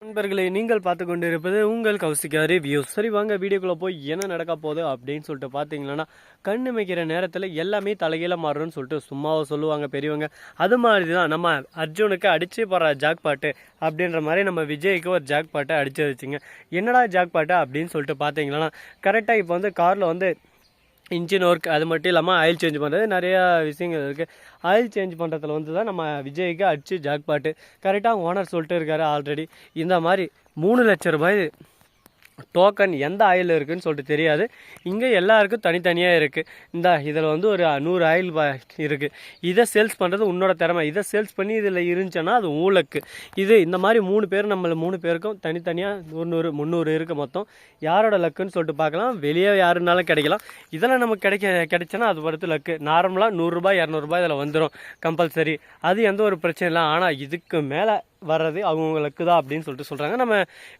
நண்பர்களே, நீங்கள் பார்த்து கொண்டு இருப்பது உங்கள் கௌசிகா ரிவ்யூ. சரி, வாங்க வீடியோக்குள்ளே போய் என்ன நடக்க போகுது அப்படின்னு சொல்லிட்டு பார்த்தீங்கன்னா, கண்ணு வைக்கிற நேரத்தில் எல்லாமே தலைகீழ மாறும்னு சொல்லிட்டு சும்மாவை சொல்லுவாங்க பெரியவங்க. அது மாதிரி தான் நம்ம அர்ஜுனுக்கு அடிச்சு போகிற ஜாக் பாட்டு அப்படின்ற மாதிரி நம்ம விஜய்க்கு ஒரு ஜாக் பாட்டை அடிச்சு வச்சுங்க. என்னடா ஜாக் பாட்டு அப்படின்னு சொல்லிட்டு பார்த்தீங்கன்னா, கரெக்டாக இப்போ வந்து காரில் வந்து இன்ஜின் ஒர்க் அது மட்டும் இல்லாமல் ஆயில் சேஞ்ச் பண்ணுறது நிறையா விஷயங்கள் இருக்குது. ஆயில் சேஞ்ச் பண்ணுறதுல வந்து தான் நம்ம விஜய்க்கு அடிச்சு ஜாக் பாட்டு கரெக்டாக ஓனர் சொல்லிட்டு இருக்காரு ஆல்ரெடி. இந்த மாதிரி 3,00,000 ரூபாய் டோக்கன் எந்த ஆயில் இருக்குதுன்னு சொல்லிட்டு தெரியாது. இங்கே எல்லாருக்கும் தனித்தனியாக இருக்குது. இதில் வந்து ஒரு 100 ஆயில் இருக்குது. இதை சேல்ஸ் பண்ணுறது உன்னோட திறமை. இதை சேல்ஸ் பண்ணி இதில் இருந்துச்சுன்னா அது ஊழக்கு. இந்த மாதிரி 3 பேர் நம்மள 3 பேருக்கும் தனித்தனியாக 100 300 இருக்குது மொத்தம். யாரோட லக்குன்னு சொல்லிட்டு பார்க்கலாம். வெளியே யாருனாலும் கிடைக்கலாம். இதெல்லாம் நமக்கு கிடைச்சனா அது பொறுத்து லக்கு. நார்மலாக 100 ரூபாய் 200 ரூபாய் இதில் வந்துடும் கம்பல்சரி. அது எந்த ஒரு பிரச்சனை இல்லை. ஆனால் இதுக்கு மேலே வர்றது அவங்களுக்கு தான் அப்படின்னு சொல்லிட்டு சொல்கிறாங்க. நம்ம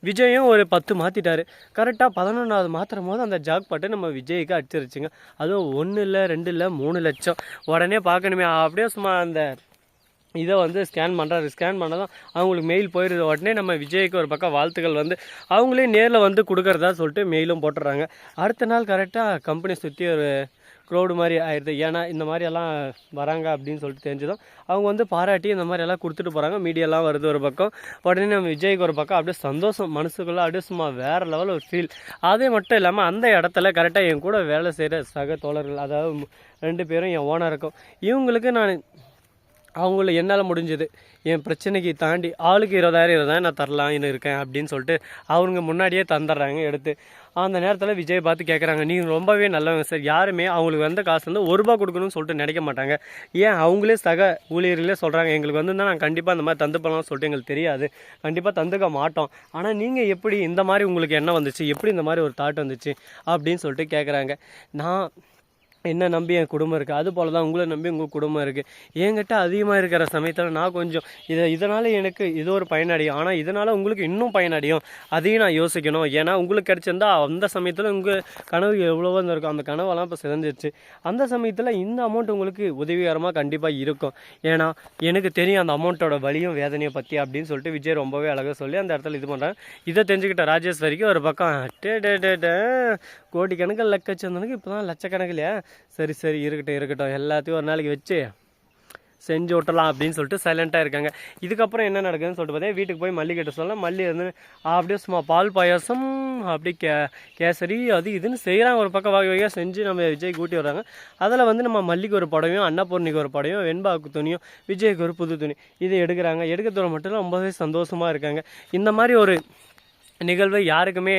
விஜயும் ஒரு 10 மாற்றிட்டாரு. கரெக்டாக 11வது மாத்திரம் போது அந்த ஜாக் பாட்டு நம்ம விஜய்க்கு அடிச்சிருச்சுங்க. அதுவும் 1 இல்லை 2 இல்லை 3 லட்சம். உடனே பார்க்கணுமே அப்படியே சும்மா அந்த இதை வந்து ஸ்கேன் பண்ணதான் அவங்களுக்கு மெயில் போயிடுது. உடனே நம்ம விஜய்க்கு ஒரு பக்கம் வாழ்த்துக்கள் வந்து அவங்களே நேரில் வந்து கொடுக்குறதா சொல்லிட்டு மெயிலும் போட்டுடுறாங்க. அடுத்த நாள் கரெக்டாக கம்பெனி சுற்றி ஒரு க்ரௌடு மாதிரி ஆயிடுது. ஏன்னா இந்த மாதிரி எல்லாம் வராங்க அப்படின்னு சொல்லிட்டு தெரிஞ்சதும் அவங்க வந்து பாராட்டி இந்த மாதிரி எல்லாம் கொடுத்துட்டு போகிறாங்க. மீடியாலாம் வருது ஒரு பக்கம். உடனே நம்ம விஜய்க்கு ஒரு பக்கம் அப்படியே சந்தோஷம் மனசுக்குள்ளே அப்படியே சும்மா வேறு லெவலில் ஒரு ஃபீல். அதே மட்டும் இல்லாமல் அந்த இடத்துல கரெக்டாக என் கூட வேலை செய்கிற சக தோழர்கள், அதாவது 2 பேரும் என் ஓனர் இருக்கும். இவங்களுக்கு நான் அவங்கள என்னால் முடிஞ்சது என் பிரச்சனைக்கு தாண்டி ஆளுக்கு 20,000 நான் தரலாம்னு இருக்கேன் அப்படின்னு சொல்லிட்டு அவங்க முன்னாடியே தந்துடுறாங்க எடுத்து. அந்த நேரத்தில் விஜய் பார்த்து கேட்குறாங்க, நீங்கள் ரொம்பவே நல்லவங்க சார். யாருமே அவங்களுக்கு வந்த காசு வந்து 1 ரூபா கொடுக்கணும்னு சொல்லிட்டு நினைக்க மாட்டாங்க. ஏன் அவங்களே சக ஊழியர்களே சொல்கிறாங்க, எங்களுக்கு வந்து நான் கண்டிப்பாக அந்த மாதிரி தந்து பண்ணலாம்னு சொல்லிட்டு எங்களுக்கு தெரியாது, கண்டிப்பாக தந்துக்க மாட்டோம். ஆனால் நீங்கள் எப்படி இந்த மாதிரி உங்களுக்கு என்ன வந்துச்சு, எப்படி இந்த மாதிரி ஒரு தாட் வந்துச்சு அப்படின்னு சொல்லிட்டு கேட்குறாங்க. நான் என்ன நம்பி என் குடும்பம் இருக்குது, அது போல் தான் உங்களை நம்பி உங்கள் குடும்பம் இருக்குது. என்கிட்ட அதிகமாக இருக்கிற சமயத்தில் நான் கொஞ்சம் இதனால் எனக்கு இது ஒரு பயனடையும், ஆனால் இதனால் உங்களுக்கு இன்னும் பயனடையும், அதையும் நான் யோசிக்கணும். ஏன்னா உங்களுக்கு கிடச்சிருந்தா அந்த சமயத்தில் உங்கள் கனவு எவ்வளவோ இருக்கும், அந்த கனவெல்லாம் இப்போ சிதைஞ்சிருச்சு. அந்த சமயத்தில் இந்த அமௌண்ட் உங்களுக்கு உதவிகரமாக கண்டிப்பாக இருக்கும். ஏன்னா எனக்கு தெரியும் அந்த அமௌண்ட்டோட வலியும் வேதனையை பற்றி அப்படின்னு சொல்லிட்டு விஜய் ரொம்பவே அழகாக சொல்லி அந்த இடத்துல இது பண்ணுறாங்க. இதை தெரிஞ்சுக்கிட்ட ராஜேஷ் வரைக்கும் ஒரு பக்கம் கோடிக்கணக்கில் லட்சந்தனுக்கு இப்போ தான் லட்சக்கணக்கிலையா, சரி இருக்கட்டும் எல்லாத்தையும் ஒரு நாளைக்கு வச்சு செஞ்சு விட்டலாம் அப்படின்னு சொல்லிட்டு சைலண்ட்டாக இருக்காங்க. இதுக்கப்புறம் என்ன நடக்குதுன்னு சொல்லிட்டு பார்த்தீங்கன்னா, வீட்டுக்கு போய் மல்லி கிட்ட சொல்லலாம். மல்லி வந்து அப்படியே சும்மா பால் பாயாசம் அப்படி கேசரி அது இதுன்னு செய்கிறாங்க. ஒரு பக்கம் வகையாக செஞ்சு நம்ம விஜய் கூட்டி வர்றாங்க. அதில் வந்து நம்ம மல்லிக்கு ஒரு படவையும் அன்னபூர்ணிக்கு ஒரு படவையும் வெண்பாவுக்கு துணியும் விஜய்க்கு ஒரு புது துணி இதை எடுக்கிறாங்க. எடுக்கிறதோட மட்டும் ரொம்பவே சந்தோஷமாக இருக்காங்க. இந்த மாதிரி ஒரு நிகழ்வு யாருக்குமே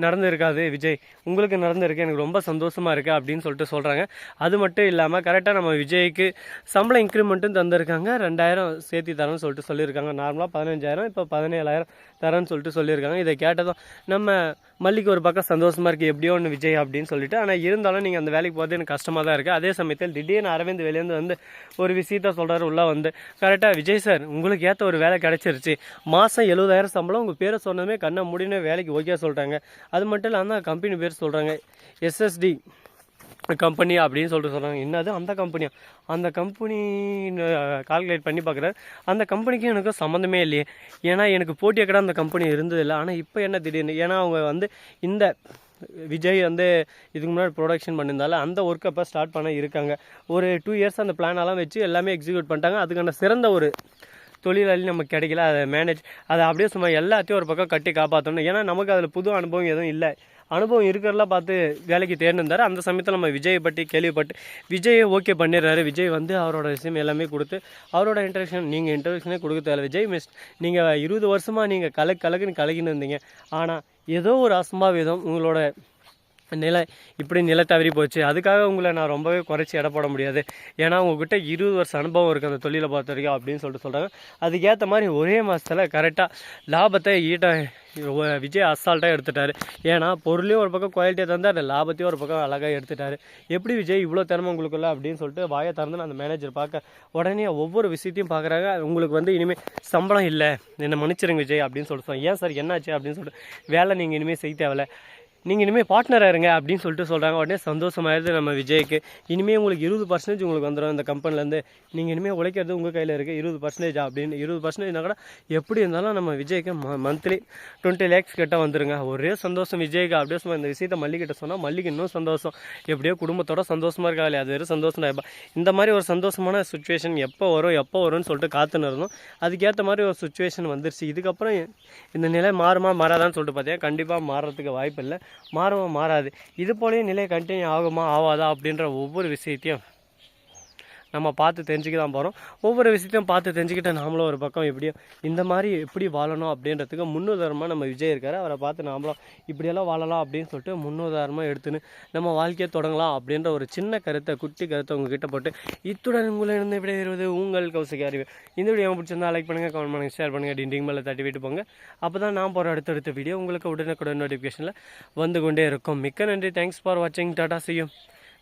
நடந்திருக்காது விஜய், உங்களுக்கு நடந்திருக்கு, எனக்கு ரொம்ப சந்தோஷமாக இருக்குது அப்படின்னு சொல்லிட்டு சொல்கிறாங்க. அது மட்டும் இல்லாமல் கரெக்டாக நம்ம விஜய்க்கு சம்பளம் இன்க்ரிமெண்ட்டும் தந்திருக்காங்க. 2,000 சேர்த்தி தரேன்னு சொல்லிட்டு சொல்லியிருக்காங்க. நார்மலாக 15,000 இப்போ 17,000 தரேன்னு சொல்லிட்டு சொல்லியிருக்காங்க. இதை கேட்டதும் நம்ம மல்லிக்கு ஒரு பக்கம் சந்தோஷமாக இருக்குது, எப்படியோ ஒன்று விஜய் அப்படின்னு சொல்லிட்டு. ஆனால் இருந்தாலும் நீங்கள் அந்த வேலைக்கு போகிறது எனக்கு கஷ்டமாக தான் இருக்குது. அதே சமயத்தில் திடீர்னு அரவிந்த் வெளியேருந்து வந்து ஒரு விஷயத்த சொல்கிறாரு. உள்ளே வந்து கரெக்டாக விஜய் சார் உங்களுக்கு ஏற்ற ஒரு வேலை கிடச்சிருச்சு, மாதம் 70,000 சம்பளம், உங்கள் பேரை சொன்னதுமே கண்ணை முடினே வேலைக்கு ஓகே சொல்லிட்டாங்க. அது மட்டும் இல்லாமல் அந்த கம்பெனி பேர் சொல்கிறாங்க SSD கம்பெனி அப்படின்னு சொல்லிட்டு சொல்கிறாங்க. என்னது அந்த கம்பெனியா? அந்த கம்பெனி கால்குலேட் பண்ணி பார்க்குறாரு. அந்த கம்பெனிக்கும் எனக்கு சம்மந்தமே இல்லையே, ஏன்னா எனக்கு போட்டியை கடை அந்த கம்பெனி இருந்ததில்லை. ஆனால் இப்போ என்ன திடீர்னு, ஏன்னா அவங்க வந்து இந்த விஜய் வந்து இதுக்கு முன்னாடி ப்ரொடக்ஷன் பண்ணியிருந்தாலும் அந்த ஒர்க்கை இப்போ ஸ்டார்ட் பண்ண இருக்காங்க. ஒரு 2 இயர்ஸ் அந்த பிளானெல்லாம் வச்சு எல்லாமே எக்ஸிக்யூட் பண்ணிட்டாங்க. அதுக்கான சிறந்த ஒரு தொழிலாளி நமக்கு கிடைக்கல, அதை அதை அப்படியே சும்மா எல்லாத்தையும் ஒரு பக்கம் கட்டி காப்பாற்றணும். ஏன்னா நமக்கு அதில் புது அனுபவம் எதுவும் இல்லை. அனுபவம் இருக்கிறதெல்லாம் பார்த்து வேலைக்கு தேர்ந்திருந்தார். அந்த சமயத்தில் நம்ம விஜயை பற்றி கேள்விப்பட்டு விஜயை ஓகே பண்ணிடுறாரு. விஜய் வந்து அவரோட விஷயம் எல்லாமே கொடுத்து அவரோட இன்ட்ரடக்ஷன், நீங்கள் இன்ட்ரடக்ஷனே கொடுக்க தேவை விஜய் மிஸ், நீங்கள் 20 வருஷமாக நீங்கள் கலக்குன்னு கலக்கின்னு இருந்தீங்க. ஆனால் ஏதோ ஒரு அசம்பாவிதம் உங்களோட இப்படி நிலை தவறி போச்சு. அதுக்காக உங்களை நான் ரொம்பவே குறைச்சி எடை போட முடியாது. ஏன்னா உங்ககிட்ட 20 வருஷம் அனுபவம் இருக்குது அந்த தொழிலை பொறுத்த வரைக்கும் அப்படின்னு சொல்லிட்டு சொல்கிறாங்க. அதுக்கேற்ற மாதிரி ஒரே மாதத்தில் கரெக்டாக லாபத்தை விஜய் அசால்ட்டாக எடுத்துட்டார். ஏன்னா பொருளையும் ஒரு பக்கம் குவாலிட்டியாக தந்தார், லாபத்தையும் ஒரு பக்கம் அழகாக எடுத்துட்டார். எப்படி விஜய் இவ்வளோ திறமை உங்களுக்குள்ள அப்படின்னு சொல்லிட்டு வாயை திறந்து அந்த மேனேஜர் பார்க்க உடனே ஒவ்வொரு விஷயத்தையும் பார்க்குறாங்க. உங்களுக்கு வந்து இனிமேல் சம்பளம் இல்லை, என்னை மன்னிச்சிருங்க விஜய் அப்படின்னு சொல்லிட்டு ஏன் சார் என்னாச்சு அப்படின்னு சொல்லிட்டு, வேலை நீங்கள் இனிமேல் செய்ய தேவையில்ல, நீங்கள் இனிமேல் பார்ட்னராக இருங்க அப்படின்னு சொல்லிட்டு சொல்கிறாங்க. உடனே சந்தோஷமாயிருது நம்ம விஜய்க்கு. இனிமேல் உங்களுக்கு 20% உங்களுக்கு வந்துடும் இந்த கம்பெனிலேருந்து. நீங்கள் இனிமேல் உழைக்கிறது உங்கள் கையில் இருக்குது. 20% அப்படின்னு 20%னா கூட எப்படி இருந்தாலும் நம்ம விஜய்க்கு மந்த்லி 20 lakhs கிட்ட வந்துருங்க. ஒரே சந்தோஷம் விஜய்க்கு. அப்படியே சும்மா இந்த விஷயத்தை மல்லிகிட்ட சொன்னால் மல்லிக்கு இன்னும் சந்தோஷம். எப்படியோ குடும்பத்தோட சந்தோஷமாக இருக்காது, அது வேறு சந்தோஷம் தான். இந்த மாதிரி ஒரு சந்தோஷமான சுச்சுவேஷன் எப்போ வரும்னு சொல்லிட்டு காத்துன்னு இருந்தோம். அதுக்கேற்ற மாதிரி ஒரு சுச்சுவேஷன் வந்துருச்சு. இதுக்கப்புறம் இந்த நிலை மாறுமா மாறாதான்னு சொல்லிட்டு பார்த்தீங்கன்னா கண்டிப்பாக மாறுறதுக்கு வாய்ப்பு இல்லை. மாறாது. இது போலயே நிலை கண்டினியூ ஆகுமா ஆகாதா அப்படின்ற ஒவ்வொரு விஷயத்தையும் நம்ம பார்த்து தெரிஞ்சுக்க தான் போகிறோம். ஒவ்வொரு விஷயத்தையும் பார்த்து தெரிஞ்சுக்கிட்டு நாமளும் ஒரு பக்கம் இந்த மாதிரி எப்படி வாழணும் அப்படின்றதுக்கு முன்னுதாரணமாக நம்ம விஜய் இருக்கார். அவரை பார்த்து நாமளும் இப்படியெல்லாம் வாழலாம் அப்படின்னு சொல்லிட்டு முன்னுதாரணமாக எடுத்துன்னு நம்ம வாழ்க்கையை தொடங்கலாம் அப்படின்ற ஒரு சின்ன குட்டி கருத்தை உங்ககிட்ட போட்டு இத்துடன் உங்களிடம் விடைபெறுவது உங்கள் கௌசிகா அறிவு. இந்த வீடியோ பிடிச்சிருந்தா லைக் பண்ணுங்கள், கமெண்ட் பண்ணுங்கள், ஷேர் பண்ணுங்கள், டிண்டிங் மேலே தட்டி விட்டு போங்க. அப்போ தான் நான் போகிற அடுத்தடுத்த வீடியோ உங்களுக்கு உடனுக்குடன் நோட்டிஃபிகேஷனில் வந்து கொண்டே இருக்கும். மிக்க நன்றி. தேங்க்ஸ் ஃபார் வாட்சிங். டாடா செய்யும்.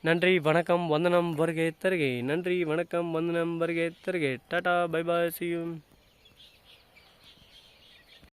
நன்றி, வணக்கம், வந்தனம், வருகை தருகை. நன்றி, வணக்கம், வந்தனம், வருகை தருகை. டாடா, பை பாய், see you.